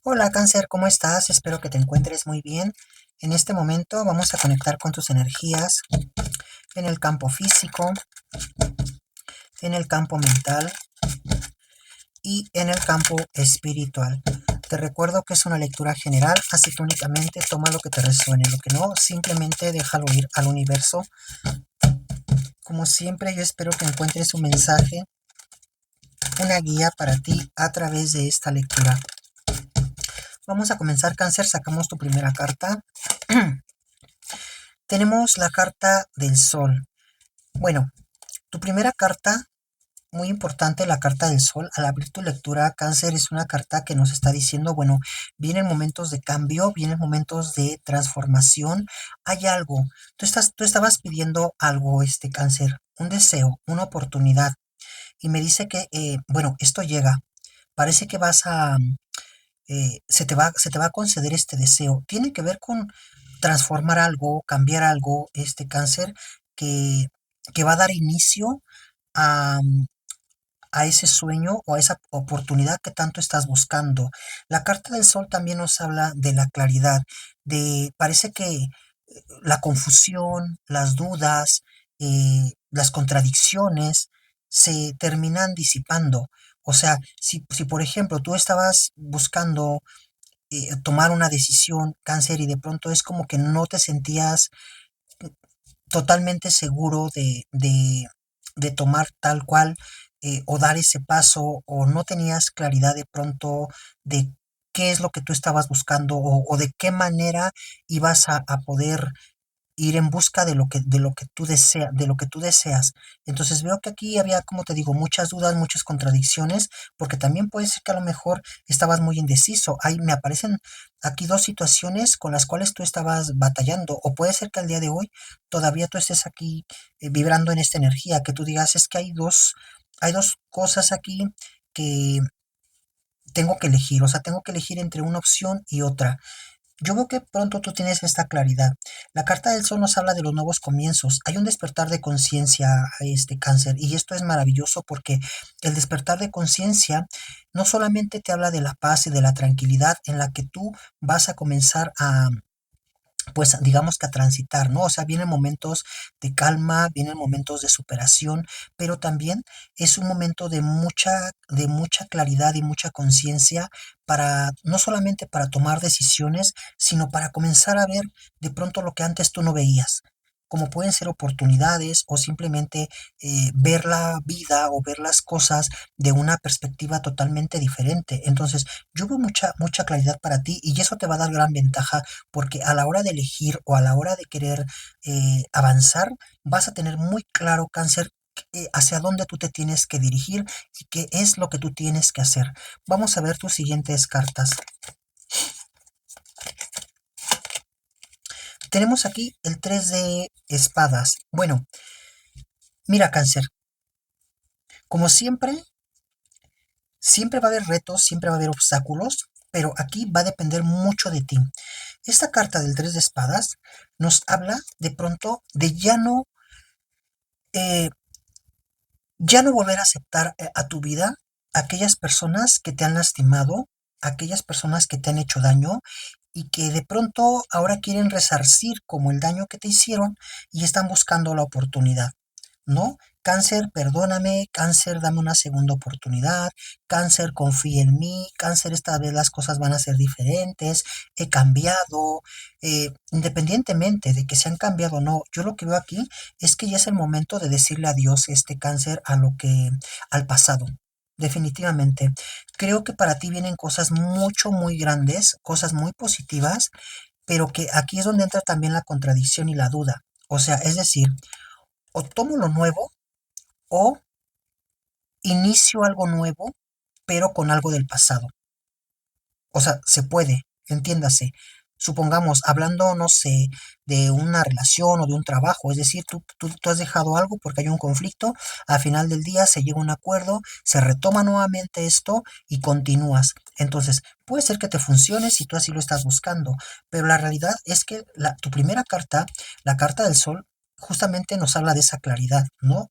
Hola Cáncer, ¿cómo estás? Espero que te encuentres muy bien. En este momento vamos a conectar con tus energías en el campo físico, en el campo mental y en el campo espiritual. Te recuerdo que es una lectura general, así que únicamente toma lo que te resuene, lo que no, simplemente déjalo ir al universo. Como siempre, yo espero que encuentres un mensaje, una guía para ti a través de esta lectura. Vamos a comenzar, Cáncer, sacamos tu primera carta. Tenemos la carta del Sol. Bueno, tu primera carta, muy importante, la carta del Sol. Al abrir tu lectura, Cáncer, es una carta que nos está diciendo, bueno, vienen momentos de cambio, vienen momentos de transformación. Hay algo. Tú estabas pidiendo algo, Cáncer, un deseo, una oportunidad. Y me dice que, bueno, esto llega. Parece que se te va a conceder este deseo. Tiene que ver con transformar algo, cambiar algo, Cáncer, que, que va a dar inicio a, a ese sueño o a esa oportunidad que tanto estás buscando. La carta del Sol también nos habla de la claridad, parece que la confusión, las dudas, las contradicciones se terminan disipando. O sea, si por ejemplo tú estabas buscando tomar una decisión, Cáncer, y de pronto es como que no te sentías totalmente seguro de tomar tal cual, o dar ese paso, o no tenías claridad de pronto de qué es lo que tú estabas buscando, o de qué manera ibas a poder ir en busca de lo que tú deseas. Entonces veo que aquí había, como te digo, muchas dudas, muchas contradicciones, porque también puede ser que a lo mejor estabas muy indeciso. Ahí me aparecen aquí dos situaciones con las cuales tú estabas batallando, o puede ser que al día de hoy todavía tú estés aquí vibrando en esta energía, que tú digas, es que hay dos cosas aquí que tengo que elegir, o sea, tengo que elegir entre una opción y otra. Yo veo que pronto tú tienes esta claridad. La carta del Sol nos habla de los nuevos comienzos. Hay un despertar de conciencia a este Cáncer, y esto es maravilloso porque el despertar de conciencia no solamente te habla de la paz y de la tranquilidad en la que tú vas a comenzar a, pues digamos que a transitar, ¿no? O sea, vienen momentos de calma, vienen momentos de superación, pero también es un momento de mucha claridad y mucha conciencia para, no solamente para tomar decisiones, sino para comenzar a ver de pronto lo que antes tú no veías, como pueden ser oportunidades o simplemente ver la vida o ver las cosas de una perspectiva totalmente diferente. Entonces, yo veo mucha claridad para ti, y eso te va a dar gran ventaja porque a la hora de elegir o a la hora de querer avanzar, vas a tener muy claro, Cáncer, hacia dónde tú te tienes que dirigir y qué es lo que tú tienes que hacer. Vamos a ver tus siguientes cartas. Tenemos aquí el 3 de espadas. Bueno, mira, Cáncer, como siempre va a haber retos, siempre va a haber obstáculos, pero aquí va a depender mucho de ti. Esta carta del 3 de espadas nos habla de pronto de eh, ya no volver a aceptar a tu vida aquellas personas que te han lastimado, aquellas personas que te han hecho daño y que de pronto ahora quieren resarcir como el daño que te hicieron y están buscando la oportunidad, ¿no? Cáncer, perdóname, Cáncer, dame una segunda oportunidad, Cáncer, confía en mí, Cáncer, esta vez las cosas van a ser diferentes, he cambiado, independientemente de que se han cambiado o no, yo lo que veo aquí es que ya es el momento de decirle adiós, Cáncer, al pasado. Definitivamente. Creo que para ti vienen cosas mucho, muy grandes, cosas muy positivas, pero que aquí es donde entra también la contradicción y la duda. O sea, es decir, o tomo lo nuevo o inicio algo nuevo, pero con algo del pasado. O sea, se puede, entiéndase. Supongamos, hablando, no sé, de una relación o de un trabajo, es decir, tú has dejado algo porque hay un conflicto, al final del día se llega a un acuerdo, se retoma nuevamente esto y continúas. Entonces, puede ser que te funcione si tú así lo estás buscando, pero la realidad es que tu primera carta, la carta del Sol, justamente nos habla de esa claridad, ¿no?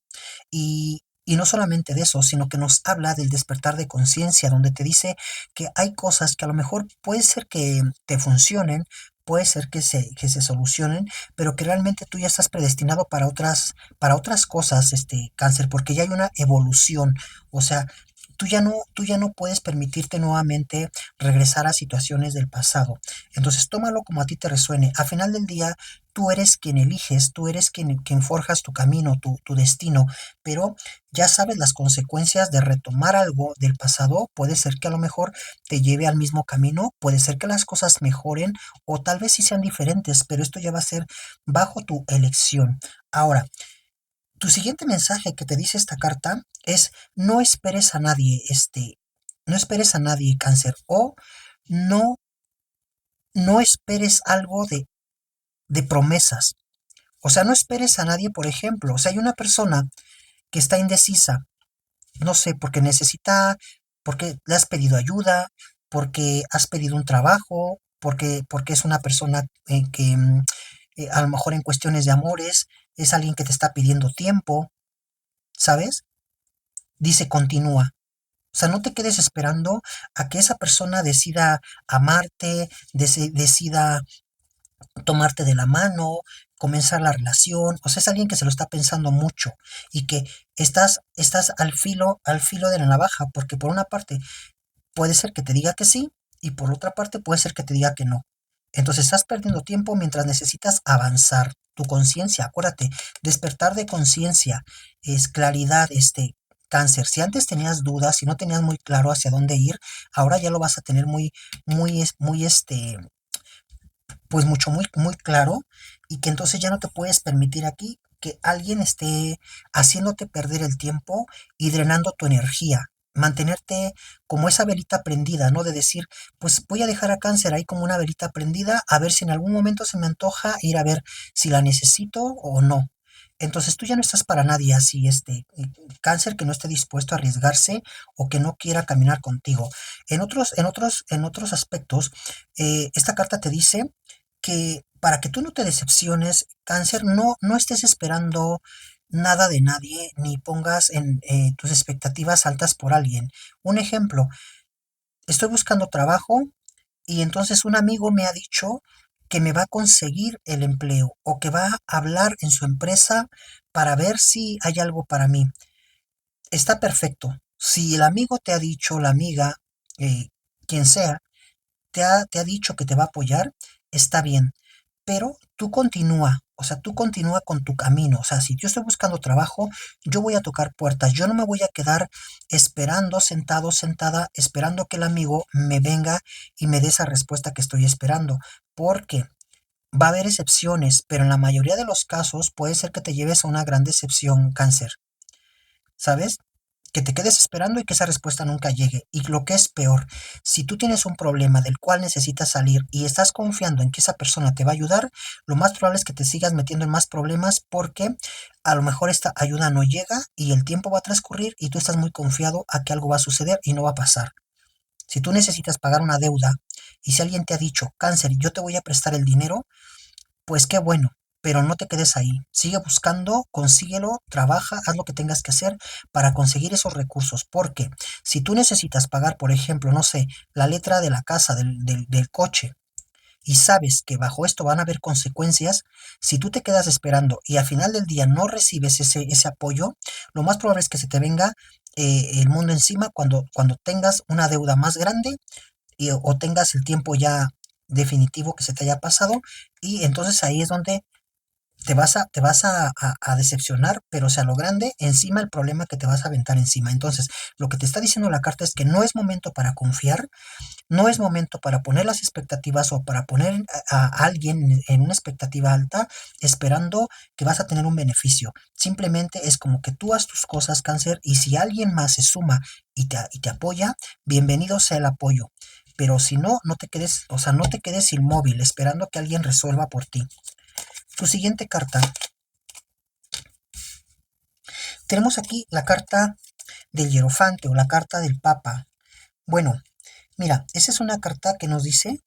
Y no solamente de eso, sino que nos habla del despertar de conciencia, donde te dice que hay cosas que a lo mejor puede ser que te funcionen, puede ser que se solucionen, pero que realmente tú ya estás predestinado para otras cosas, cáncer, porque ya hay una evolución. O sea, tú ya no puedes permitirte nuevamente regresar a situaciones del pasado. Entonces, tómalo como a ti te resuene. A final del día, tú eres quien eliges, tú eres quien forjas tu camino, tu destino, pero ya sabes las consecuencias de retomar algo del pasado. Puede ser que a lo mejor te lleve al mismo camino, puede ser que las cosas mejoren o tal vez sí sean diferentes, pero esto ya va a ser bajo tu elección. Ahora, tu siguiente mensaje que te dice esta carta es no esperes a nadie, no esperes a nadie, cáncer, o no, no esperes algo de promesas. O sea, no esperes a nadie, por ejemplo. O sea, hay una persona que está indecisa, no sé, porque le has pedido ayuda, porque has pedido un trabajo, porque es una persona a lo mejor en cuestiones de amores es alguien que te está pidiendo tiempo, ¿sabes? Dice continúa. O sea, no te quedes esperando a que esa persona decida amarte, decida tomarte de la mano, comenzar la relación. O sea, es alguien que se lo está pensando mucho y que estás al filo de la navaja, porque por una parte puede ser que te diga que sí y por otra parte puede ser que te diga que no. Entonces estás perdiendo tiempo mientras necesitas avanzar. Tu conciencia, acuérdate, despertar de conciencia es claridad, cáncer. Si antes tenías dudas, si no tenías muy claro hacia dónde ir, ahora ya lo vas a tener muy, pues mucho, muy claro y que entonces ya no te puedes permitir aquí que alguien esté haciéndote perder el tiempo y drenando tu energía. Mantenerte como esa velita prendida, ¿no? De decir, pues voy a dejar a cáncer ahí como una velita prendida, a ver si en algún momento se me antoja ir a ver si la necesito o no. Entonces tú ya no estás para nadie así, cáncer que no esté dispuesto a arriesgarse o que no quiera caminar contigo. En otros aspectos, esta carta te dice que para que tú no te decepciones, cáncer, no estés esperando nada de nadie, ni pongas en tus expectativas altas por alguien. Un ejemplo, estoy buscando trabajo y entonces un amigo me ha dicho que me va a conseguir el empleo o que va a hablar en su empresa para ver si hay algo para mí. Está perfecto. Si el amigo te ha dicho, la amiga, eh, quien sea, te ha dicho que te va a apoyar, está bien, pero tú continúa, o sea, tú continúa con tu camino. O sea, si yo estoy buscando trabajo, yo voy a tocar puertas, yo no me voy a quedar esperando, sentado, sentada, esperando que el amigo me venga y me dé esa respuesta que estoy esperando, porque va a haber excepciones, pero en la mayoría de los casos puede ser que te lleves a una gran decepción, cáncer, ¿sabes? Que te quedes esperando y que esa respuesta nunca llegue. Y lo que es peor, si tú tienes un problema del cual necesitas salir y estás confiando en que esa persona te va a ayudar, lo más probable es que te sigas metiendo en más problemas porque a lo mejor esta ayuda no llega y el tiempo va a transcurrir y tú estás muy confiado a que algo va a suceder y no va a pasar. Si tú necesitas pagar una deuda y si alguien te ha dicho, cáncer, yo te voy a prestar el dinero, pues qué bueno, pero no te quedes ahí. Sigue buscando, consíguelo, trabaja, haz lo que tengas que hacer para conseguir esos recursos. Porque si tú necesitas pagar, por ejemplo, no sé, la letra de la casa, del coche, y sabes que bajo esto van a haber consecuencias, si tú te quedas esperando y al final del día no recibes ese apoyo, lo más probable es que se te venga el mundo encima cuando tengas una deuda más grande o tengas el tiempo ya definitivo que se te haya pasado y entonces ahí es donde te vas a decepcionar, pero o sea, lo grande, encima el problema que te vas a aventar encima. Entonces, lo que te está diciendo la carta es que no es momento para confiar, no es momento para poner las expectativas o para poner a alguien en una expectativa alta esperando que vas a tener un beneficio. Simplemente es como que tú haz tus cosas, cáncer, y si alguien más se suma y te apoya, bienvenido sea el apoyo. Pero si no, no te quedes, o sea, no te quedes inmóvil esperando que alguien resuelva por ti. Tu siguiente carta. Tenemos aquí la carta del Hierofante o la carta del Papa. Bueno, mira, esa es una carta que nos dice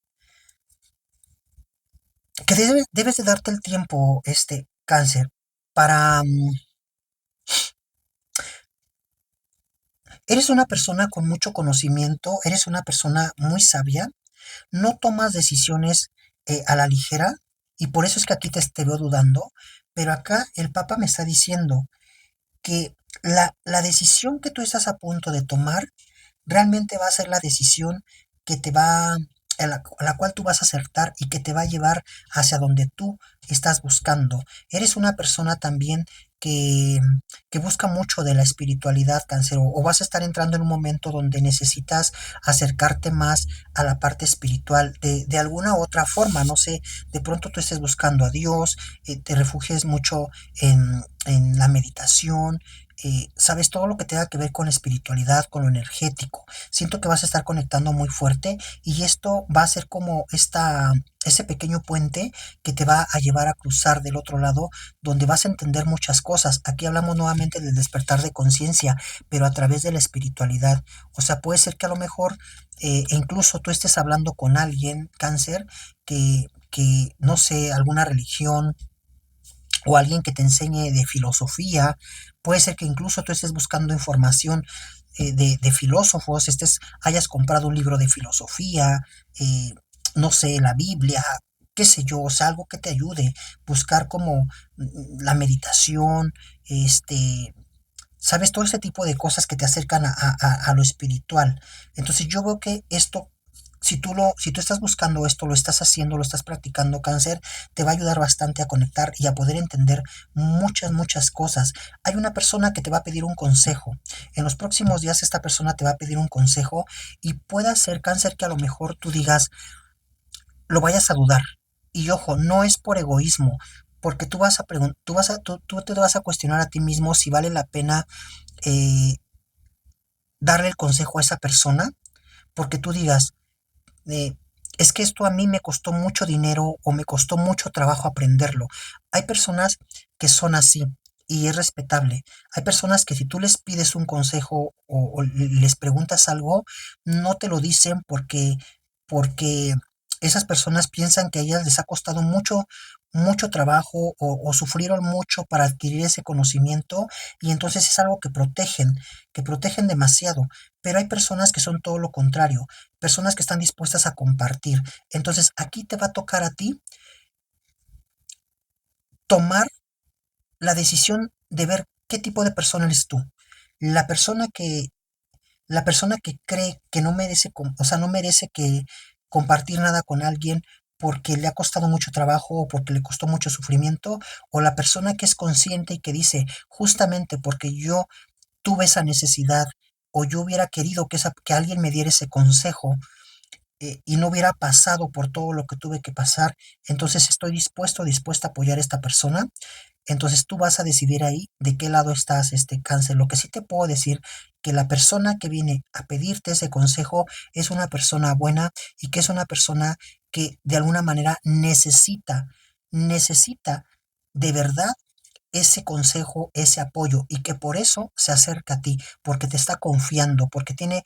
que debes de darte el tiempo, cáncer, para, Eres una persona con mucho conocimiento, eres una persona muy sabia, no tomas decisiones a la ligera y por eso es que aquí te veo dudando, pero acá el Papa me está diciendo que la decisión que tú estás a punto de tomar realmente va a ser la decisión que te va, a la cual tú vas a acertar y que te va a llevar hacia donde tú estás buscando. Eres una persona también que, que busca mucho de la espiritualidad, cáncer, o vas a estar entrando en un momento donde necesitas acercarte más a la parte espiritual de alguna u otra forma, no sé, de pronto tú estés buscando a Dios, te refugies mucho en la meditación, sabes, todo lo que tenga que ver con la espiritualidad, con lo energético. Siento que vas a estar conectando muy fuerte y esto va a ser como ese pequeño puente que te va a llevar a cruzar del otro lado, donde vas a entender muchas cosas. Aquí hablamos nuevamente del despertar de conciencia, pero a través de la espiritualidad. O sea, puede ser que a lo mejor incluso tú estés hablando con alguien, cáncer, que no sé, alguna religión o alguien que te enseñe de filosofía. Puede ser que incluso tú estés buscando información de filósofos, hayas comprado un libro de filosofía, eh, no sé, la Biblia, qué sé yo, o sea, algo que te ayude, buscar como la meditación, este, sabes, todo este tipo de cosas que te acercan a lo espiritual. Entonces yo veo que esto, si tú estás buscando esto, lo estás haciendo, lo estás practicando, cáncer, te va a ayudar bastante a conectar y a poder entender muchas, muchas cosas. Hay una persona que te va a pedir un consejo. En los próximos días esta persona te va a pedir un consejo y puede ser, cáncer, que a lo mejor tú digas, lo vayas a dudar. Y ojo, no es por egoísmo, porque tú vas a tú te vas a cuestionar a ti mismo si vale la pena eh, darle el consejo a esa persona, porque tú digas, eh, es que esto a mí me costó mucho dinero o me costó mucho trabajo aprenderlo. Hay personas que son así y es respetable. Hay personas que si tú les pides un consejo o les preguntas algo, no te lo dicen porque esas personas piensan que a ellas les ha costado mucho, mucho trabajo o sufrieron mucho para adquirir ese conocimiento y entonces es algo que protegen demasiado. Pero hay personas que son todo lo contrario, personas que están dispuestas a compartir. Entonces aquí te va a tocar a ti tomar la decisión de ver qué tipo de persona eres tú. La persona que, la persona que cree que no merece, o sea, no merece que compartir nada con alguien porque le ha costado mucho trabajo o porque le costó mucho sufrimiento, o la persona que es consciente y que dice, justamente porque yo tuve esa necesidad o yo hubiera querido que alguien me diera ese consejo, y no hubiera pasado por todo lo que tuve que pasar, entonces estoy dispuesta a apoyar a esta persona. Entonces tú vas a decidir ahí de qué lado estás, este cáncer. Lo que sí te puedo decir que la persona que viene a pedirte ese consejo es una persona buena y que es una persona que de alguna manera necesita de verdad ese consejo, ese apoyo y que por eso se acerca a ti, porque te está confiando, porque tiene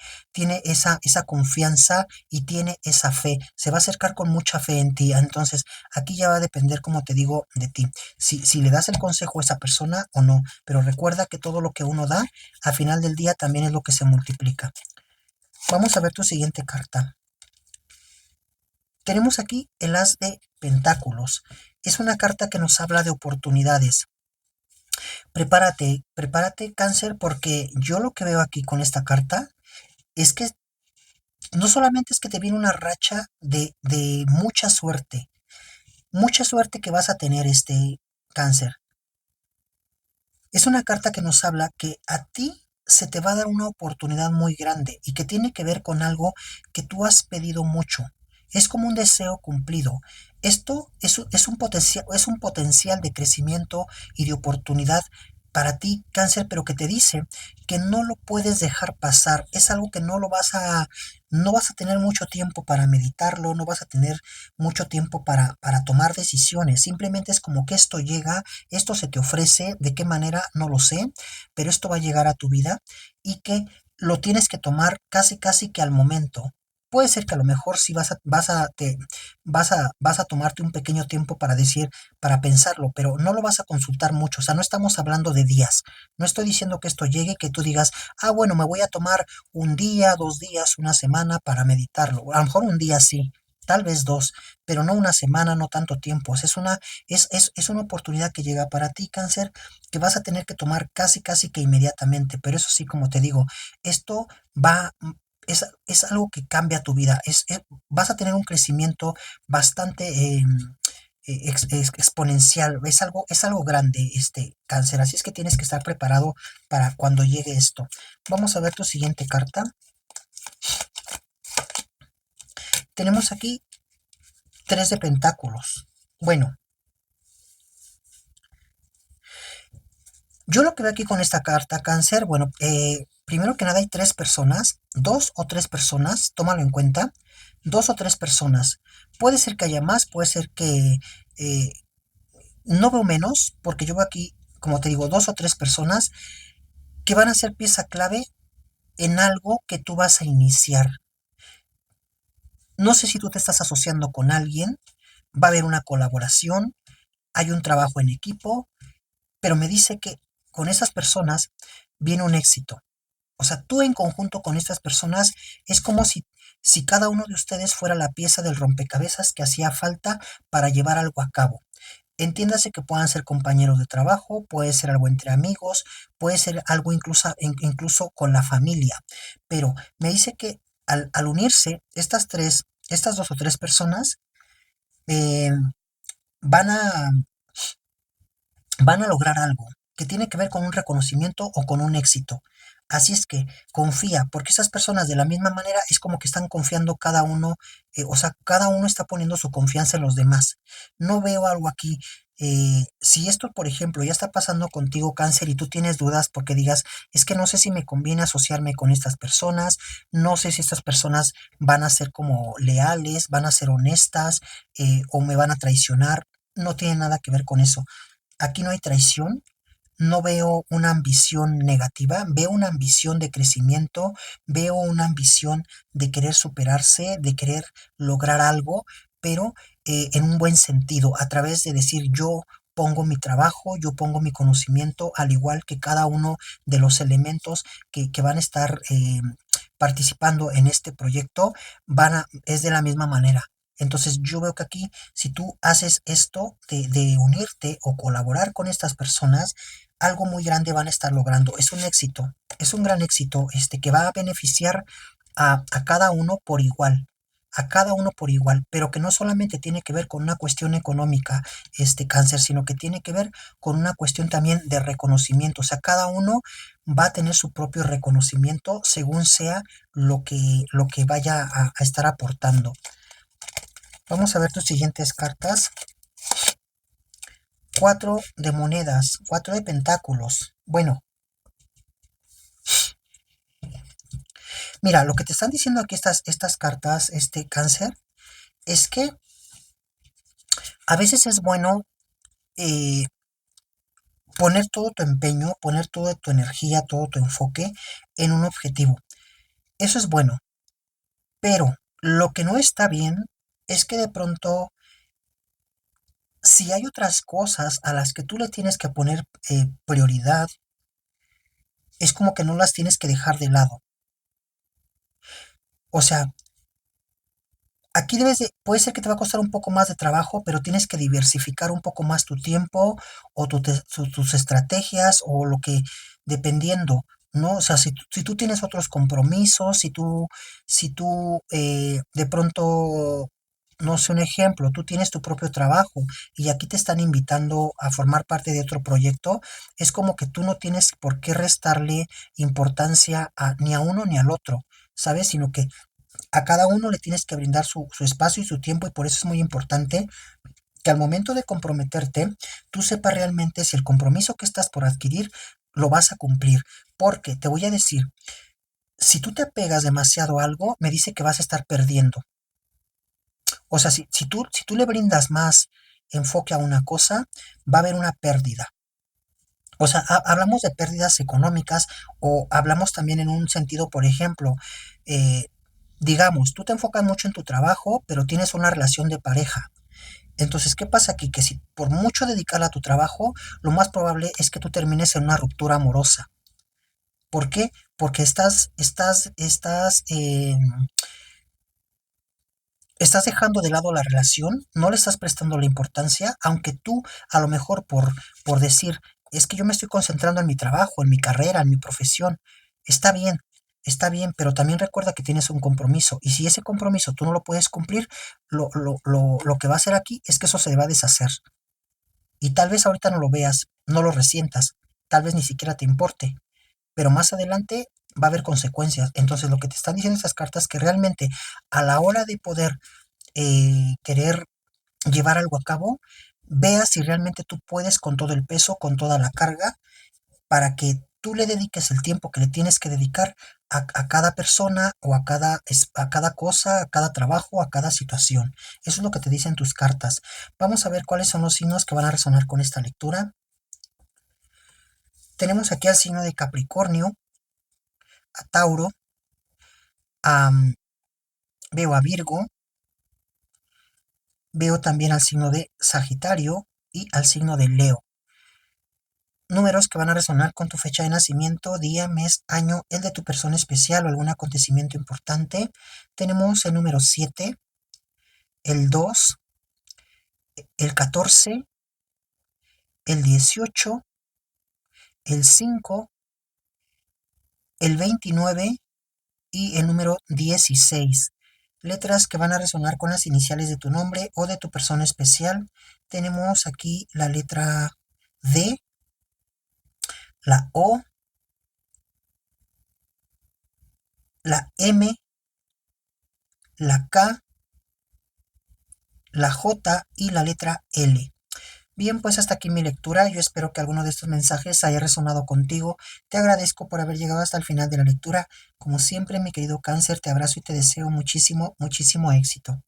esa confianza y tiene esa fe, se va a acercar con mucha fe en ti. Entonces, aquí ya va a depender, como te digo, de ti, si le das el consejo a esa persona o no, pero recuerda que todo lo que uno da, al final del día también es lo que se multiplica. Vamos a ver tu siguiente carta. Tenemos aquí el as de pentáculos. Es una carta que nos habla de oportunidades. Prepárate, prepárate, cáncer, porque yo lo que veo aquí con esta carta es que no solamente es que te viene una racha de mucha suerte que vas a tener este cáncer. Es una carta que nos habla que a ti se te va a dar una oportunidad muy grande y que tiene que ver con algo que tú has pedido mucho. Es como un deseo cumplido. Esto es un potencial de crecimiento y de oportunidad para ti, cáncer, pero que te dice que no lo puedes dejar pasar. Es algo que no vas a tener mucho tiempo para meditarlo, no vas a tener mucho tiempo para tomar decisiones. Simplemente es como que esto llega, esto se te ofrece, de qué manera no lo sé, pero esto va a llegar a tu vida y que lo tienes que tomar casi casi que al momento. puede ser que a lo mejor sí vas a tomarte un pequeño tiempo para decir, para pensarlo, pero no lo vas a consultar mucho. O sea, no estamos hablando de días. No estoy diciendo que esto llegue, que tú digas, bueno, me voy a tomar un día, 2 días, una semana para meditarlo. A lo mejor un día sí, tal vez dos, pero no una semana, no tanto tiempo. O sea, es una oportunidad que llega para ti, cáncer, que vas a tener que tomar casi, casi que inmediatamente. Pero eso sí, como te digo, esto va, es algo que cambia tu vida. Vas a tener un crecimiento bastante exponencial. Es algo grande este cáncer. Así es que tienes que estar preparado para cuando llegue esto. Vamos a ver tu siguiente carta. Tenemos aquí 3 de pentáculos. Bueno, yo lo que veo aquí con esta carta, cáncer, bueno, primero que nada hay 3 personas, 2 o 3 personas, tómalo en cuenta, 2 o 3 personas. Puede ser que haya más, puede ser que eh, no veo menos, porque yo veo aquí, como te digo, 2 o 3 personas que van a ser pieza clave en algo que tú vas a iniciar. No sé si tú te estás asociando con alguien, va a haber una colaboración, hay un trabajo en equipo, pero me dice que con esas personas viene un éxito. O sea, tú en conjunto con estas personas es como si cada uno de ustedes fuera la pieza del rompecabezas que hacía falta para llevar algo a cabo. Entiéndase que puedan ser compañeros de trabajo, puede ser algo entre amigos, puede ser algo incluso con la familia. Pero me dice que al unirse estas 2 o 3 personas, eh, van a, van a lograr algo que tiene que ver con un reconocimiento o con un éxito. Así es que confía, porque esas personas de la misma manera es como que están confiando cada uno, o sea, cada uno está poniendo su confianza en los demás. No veo algo aquí. Si esto, por ejemplo, ya está pasando contigo, cáncer, y tú tienes dudas porque digas, es que no sé si me conviene asociarme con estas personas, no sé si estas personas van a ser como leales, van a ser honestas, o me van a traicionar, no tiene nada que ver con eso. Aquí no hay traición, no veo una ambición negativa, veo una ambición de crecimiento, veo una ambición de querer superarse, de querer lograr algo, pero en un buen sentido, a través de decir yo pongo mi trabajo, yo pongo mi conocimiento, al igual que cada uno de los elementos que van a estar participando en este proyecto, es de la misma manera. Entonces yo veo que aquí, si tú haces esto de unirte o colaborar con estas personas, algo muy grande van a estar logrando. Es un éxito, es un gran éxito que va a beneficiar a cada uno por igual, a cada uno por igual, pero que no solamente tiene que ver con una cuestión económica, cáncer, sino que tiene que ver con una cuestión también de reconocimiento. O sea, cada uno va a tener su propio reconocimiento según sea lo que vaya a estar aportando. Vamos a ver tus siguientes cartas. 4 de monedas, 4 de pentáculos. Bueno, mira, lo que te están diciendo aquí estas cartas, cáncer, es que a veces es bueno eh, poner todo tu empeño, poner toda tu energía, todo tu enfoque en un objetivo. Eso es bueno, pero lo que no está bien es que de pronto, si hay otras cosas a las que tú le tienes que poner prioridad, es como que no las tienes que dejar de lado. O sea, aquí puede ser que te va a costar un poco más de trabajo, pero tienes que diversificar un poco más tu tiempo o tus estrategias o lo que, dependiendo, ¿no? O sea, si tú tienes otros compromisos, si tú de pronto, no sé, un ejemplo, tú tienes tu propio trabajo y aquí te están invitando a formar parte de otro proyecto, es como que tú no tienes por qué restarle importancia ni a uno ni al otro, ¿sabes? Sino que a cada uno le tienes que brindar su espacio y su tiempo y por eso es muy importante que al momento de comprometerte, tú sepas realmente si el compromiso que estás por adquirir lo vas a cumplir. Porque te voy a decir, si tú te apegas demasiado a algo, me dice que vas a estar perdiendo. O sea, si tú le brindas más enfoque a una cosa, va a haber una pérdida. O sea, hablamos de pérdidas económicas o hablamos también en un sentido, por ejemplo, eh, Digamos, tú te enfocas mucho en tu trabajo, pero tienes una relación de pareja. Entonces, ¿qué pasa aquí? Que si por mucho dedicar a tu trabajo, lo más probable es que tú termines en una ruptura amorosa. ¿Por qué? Porque estás dejando de lado la relación, no le estás prestando la importancia, aunque tú a lo mejor por decir, es que yo me estoy concentrando en mi trabajo, en mi carrera, en mi profesión, está bien, está bien, pero también recuerda que tienes un compromiso y si ese compromiso tú no lo puedes cumplir, lo que va a hacer aquí es que eso se va a deshacer. Y tal vez ahorita no lo veas, no lo resientas, tal vez ni siquiera te importe, pero más adelante va a haber consecuencias. Entonces lo que te están diciendo esas cartas es que realmente a la hora de poder querer llevar algo a cabo, veas si realmente tú puedes con todo el peso, con toda la carga, para que tú le dediques el tiempo que le tienes que dedicar a cada persona o a cada cosa, a cada trabajo, a cada situación. Eso es lo que te dicen tus cartas. Vamos a ver cuáles son los signos que van a resonar con esta lectura. Tenemos aquí al signo de Capricornio, a Tauro, a, veo a Virgo, veo también al signo de Sagitario y al signo de Leo. Números que van a resonar con tu fecha de nacimiento, día, mes, año, el de tu persona especial o algún acontecimiento importante. Tenemos el número 7, el 2, el 14, el 18, el 5, el 29 y el número 16. Letras que van a resonar con las iniciales de tu nombre o de tu persona especial. Tenemos aquí la letra D, la O, la M, la K, la J y la letra L. Bien, pues hasta aquí mi lectura. Yo espero que alguno de estos mensajes haya resonado contigo. Te agradezco por haber llegado hasta el final de la lectura. Como siempre, mi querido cáncer, te abrazo y te deseo muchísimo, muchísimo éxito.